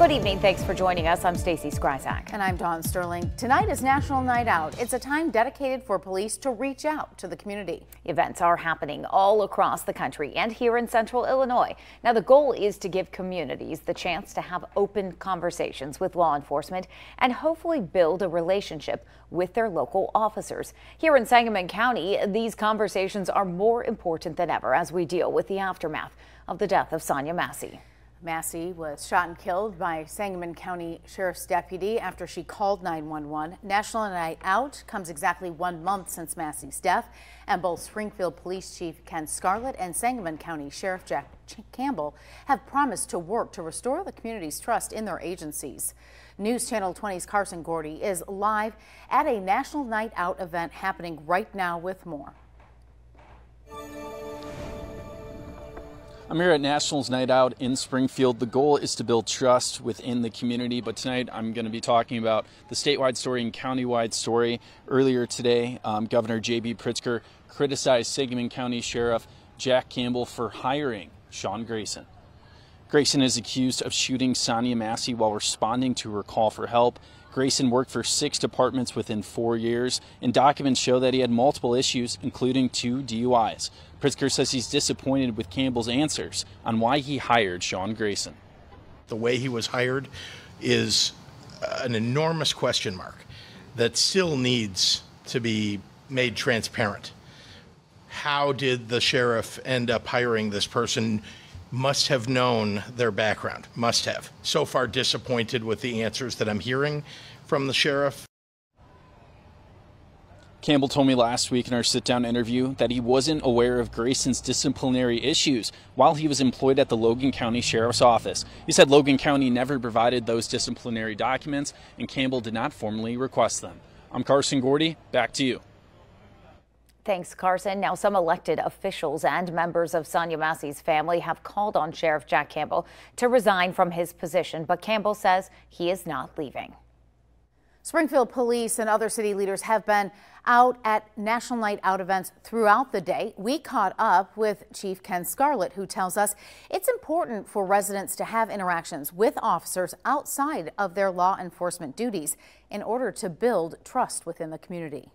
Good evening. Thanks for joining us. I'm Stacey Skryzak. And I'm Dawn Sterling. Tonight is National Night Out. It's a time dedicated for police to reach out to the community. Events are happening all across the country and here in central Illinois. Now, the goal is to give communities the chance to have open conversations with law enforcement and hopefully build a relationship with their local officers. Here in Sangamon County, these conversations are more important than ever as we deal with the aftermath of the death of Sonya Massey. Massey was shot and killed by Sangamon County Sheriff's deputy after she called 911. National Night Out comes exactly 1 month since Massey's death, and both Springfield Police Chief Ken Scarlett and Sangamon County Sheriff Jack Campbell have promised to work to restore the community's trust in their agencies. News Channel 20's Carson Gordy is live at a National Night Out event happening right now with more. I'm here at Nationals Night Out in Springfield. The goal is to build trust within the community, but tonight I'm going to be talking about the statewide story and countywide story. Earlier today, Governor J.B. Pritzker criticized Sangamon County Sheriff Jack Campbell for hiring Sean Grayson. Grayson is accused of shooting Sonya Massey while responding to her call for help. Grayson worked for 6 departments within 4 years, and documents show that he had multiple issues, including 2 DUIs. Pritzker says he's disappointed with Campbell's answers on why he hired Sean Grayson. The way he was hired is an enormous question mark that still needs to be made transparent. How did the sheriff end up hiring this person? Must have known their background, must have. So far disappointed with the answers that I'm hearing from the sheriff. Campbell told me last week in our sit-down interview that he wasn't aware of Grayson's disciplinary issues while he was employed at the Logan County Sheriff's Office. He said Logan County never provided those disciplinary documents and Campbell did not formally request them. I'm Carson Gordy, back to you. Thanks, Carson. Now, some elected officials and members of Sonya Massey's family have called on Sheriff Jack Campbell to resign from his position, but Campbell says he is not leaving. Springfield police and other city leaders have been out at National Night Out events throughout the day. We caught up with Chief Ken Scarlett, who tells us it's important for residents to have interactions with officers outside of their law enforcement duties in order to build trust within the community.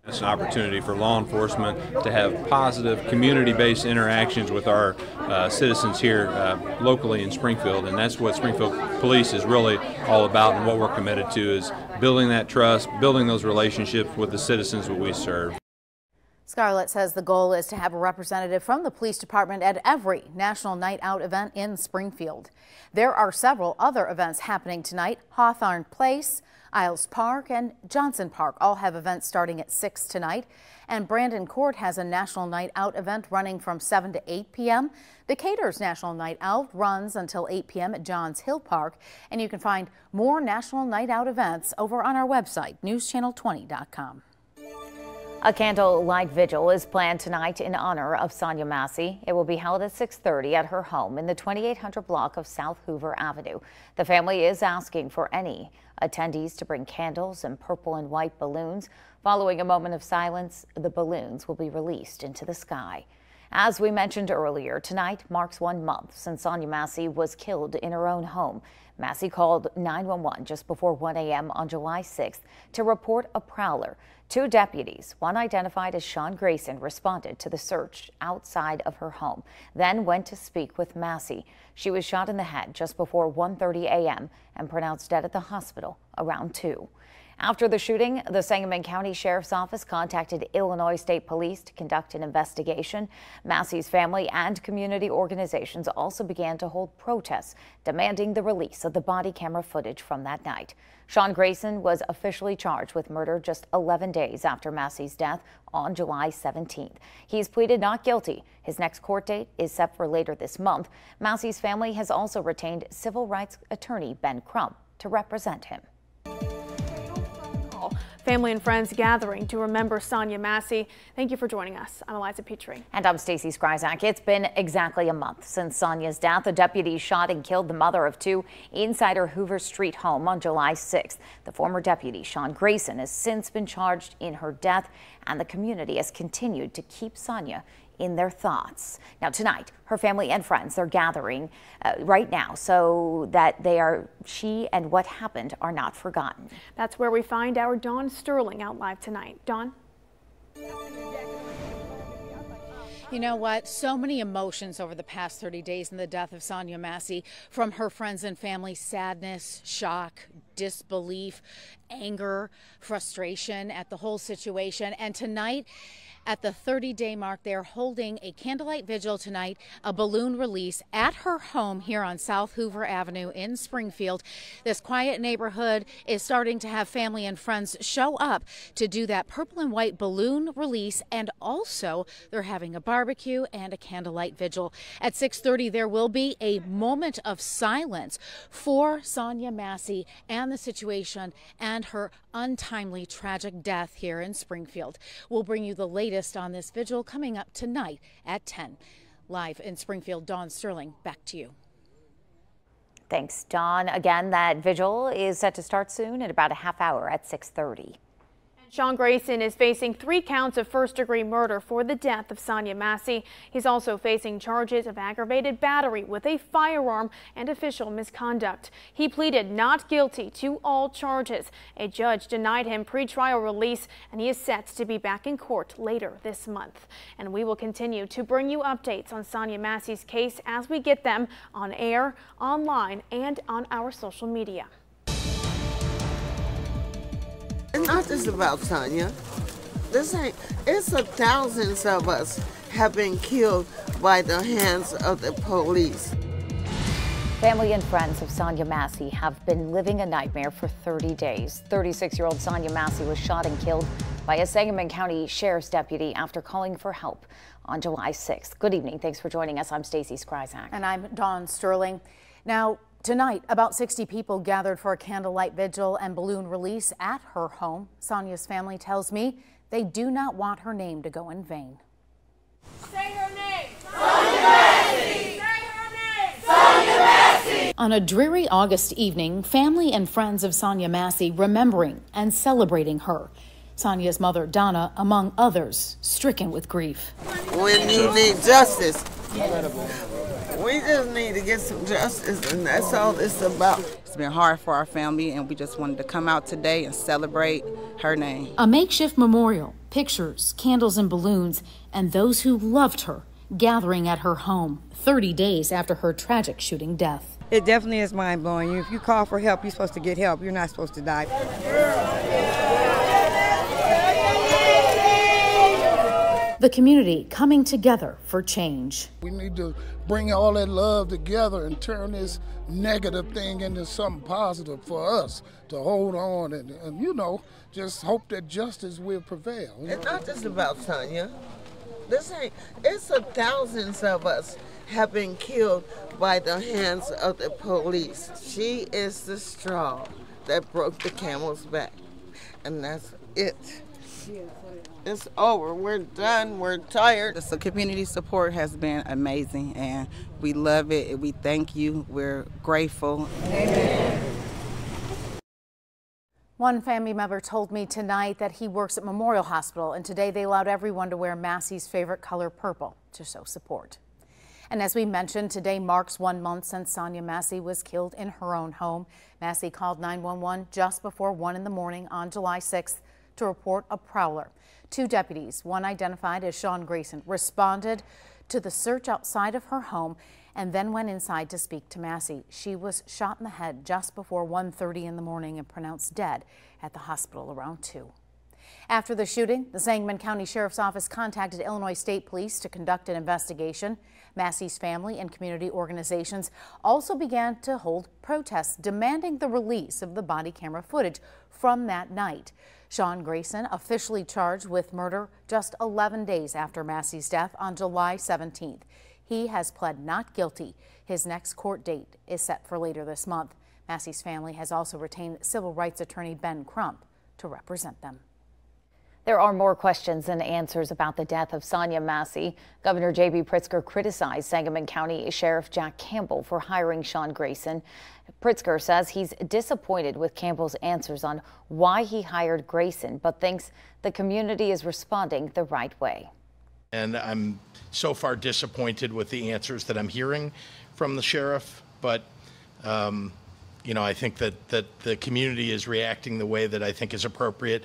It's an opportunity for law enforcement to have positive community-based interactions with our citizens here locally in Springfield, and that's what Springfield Police is really all about, and what we're committed to is building that trust, building those relationships with the citizens that we serve. Scarlett says the goal is to have a representative from the police department at every National Night Out event in Springfield. There are several other events happening tonight. Hawthorne Place, Isles Park, and Johnson Park all have events starting at 6 tonight. And Brandon Court has a National Night Out event running from 7 to 8 p.m. Decatur's National Night Out runs until 8 p.m. at Johns Hill Park. And you can find more National Night Out events over on our website, newschannel20.com. A candlelight vigil is planned tonight in honor of Sonya Massey. It will be held at 6:30 at her home in the 2800 block of South Hoover Avenue. The family is asking for any attendees to bring candles and purple and white balloons. Following a moment of silence, the balloons will be released into the sky. As we mentioned earlier, tonight marks 1 month since Sonya Massey was killed in her own home. Massey called 911 just before 1 a.m. on July 6th to report a prowler. 2 deputies, one identified as Sean Grayson, responded to the search outside of her home, then went to speak with Massey. She was shot in the head just before 1:30 a.m. and pronounced dead at the hospital around 2. After the shooting, the Sangamon County Sheriff's Office contacted Illinois State Police to conduct an investigation. Massey's family and community organizations also began to hold protests demanding the release of the body camera footage from that night. Sean Grayson was officially charged with murder just 11 days after Massey's death on July 17th. He's pleaded not guilty. His next court date is set for later this month. Massey's family has also retained civil rights attorney Ben Crump to represent him. Family and friends gathering to remember Sonya Massey. Thank you for joining us. I'm Eliza Petrie. And I'm Stacey Skryzak. It's been exactly a month since Sonya's death. A deputy shot and killed the mother of 2 inside her Hoover Street home on July 6th. The former deputy, Sean Grayson, has since been charged in her death, and the community has continued to keep Sonya in their thoughts. Now tonight, her family and friends are gathering right now so that she and what happened are not forgotten. That's where we find our Dawn Sterling out live tonight. Dawn? You know what? So many emotions over the past 30 days in the death of Sonya Massey, from her friends and family: sadness, shock, disbelief, anger, frustration at the whole situation. And tonight, at the 30-day mark, they're holding a candlelight vigil tonight, a balloon release at her home here on South Hoover Avenue in Springfield. This quiet neighborhood is starting to have family and friends show up to do that purple and white balloon release, and also they're having a barbecue and a candlelight vigil. At 6:30, there will be a moment of silence for Sonya Massey and the situation and her untimely tragic death here in Springfield. We'll bring you the latest on this vigil coming up tonight at 10. Live in Springfield, Dawn Sterling, back to you. Thanks, Dawn. Again, that vigil is set to start soon in about a half hour at 6:30. Sean Grayson is facing 3 counts of first-degree murder for the death of Sonya Massey. He's also facing charges of aggravated battery with a firearm and official misconduct. He pleaded not guilty to all charges. A judge denied him pretrial release, and he is set to be back in court later this month. And we will continue to bring you updates on Sonya Massey's case as we get them on air, online, and on our social media. It's not just about Sonya. It's thousands of us have been killed by the hands of the police. Family and friends of Sonya Massey have been living a nightmare for 30 days. 36-year-old Sonya Massey was shot and killed by a Sangamon County Sheriff's deputy after calling for help on July 6th. Good evening. Thanks for joining us. I'm Stacey Skryzak. And I'm Dawn Sterling. Now, tonight, about 60 people gathered for a candlelight vigil and balloon release at her home. Sonya's family tells me they do not want her name to go in vain. Say her name! Sonya Massey! Say her name! Sonya Massey! On a dreary August evening, family and friends of Sonya Massey remembering and celebrating her. Sonya's mother, Donna, among others, stricken with grief. When you need justice, we just need to get some justice, and that's all this is about. It's been hard for our family, and we just wanted to come out today and celebrate her name. A makeshift memorial, pictures, candles and balloons, and those who loved her gathering at her home 30 days after her tragic shooting death. It definitely is mind-blowing. If you call for help, you're supposed to get help. You're not supposed to die. The community coming together for change. We need to bring all that love together and turn this negative thing into something positive for us to hold on and you know, just hope that justice will prevail. It's not just about Sonya. It's thousands of us have been killed by the hands of the police. She is the straw that broke the camel's back, and that's it. It's over. We're done. We're tired. The community support has been amazing, and we love it. We thank you. We're grateful. Amen. One family member told me tonight that he works at Memorial Hospital, and today they allowed everyone to wear Massey's favorite color, purple, to show support. And as we mentioned, today marks 1 month since Sonya Massey was killed in her own home. Massey called 911 just before 1 in the morning on July 6th to report a prowler. 2 deputies, one identified as Sean Grayson, responded to the search outside of her home and then went inside to speak to Massey. She was shot in the head just before 1:30 in the morning and pronounced dead at the hospital around 2. After the shooting, the Sangamon County Sheriff's Office contacted Illinois State Police to conduct an investigation. Massey's family and community organizations also began to hold protests demanding the release of the body camera footage from that night. Sean Grayson officially charged with murder just 11 days after Massey's death on July 17th. He has pled not guilty. His next court date is set for later this month. Massey's family has also retained civil rights attorney Ben Crump to represent them. There are more questions and answers about the death of Sonya Massey. Governor J.B. Pritzker criticized Sangamon County Sheriff Jack Campbell for hiring Sean Grayson. Pritzker says he's disappointed with Campbell's answers on why he hired Grayson, but thinks the community is responding the right way. And I'm so far disappointed with the answers that I'm hearing from the sheriff, but you know, I think that the community is reacting the way that I think is appropriate,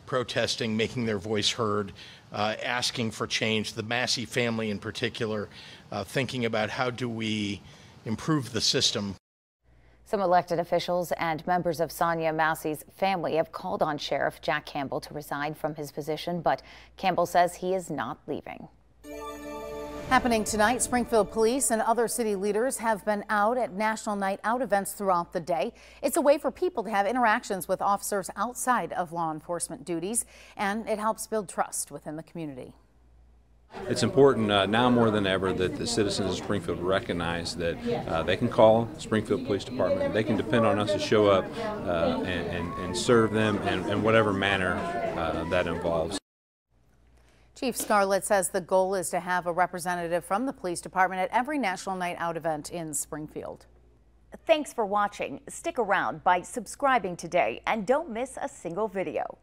protesting, making their voice heard, asking for change. The Massey family in particular, thinking about how do we improve the system. Some elected officials and members of Sonya Massey's family have called on Sheriff Jack Campbell to resign from his position, but Campbell says he is not leaving. Happening tonight, Springfield police and other city leaders have been out at National Night Out events throughout the day. It's a way for people to have interactions with officers outside of law enforcement duties, and it helps build trust within the community. It's important now more than ever that the citizens of Springfield recognize that they can call Springfield Police Department. They can depend on us to show up and serve them in whatever manner that involves. Chief Scarlett says the goal is to have a representative from the police department at every National Night Out event in Springfield. Thanks for watching. Stick around by subscribing today and don't miss a single video.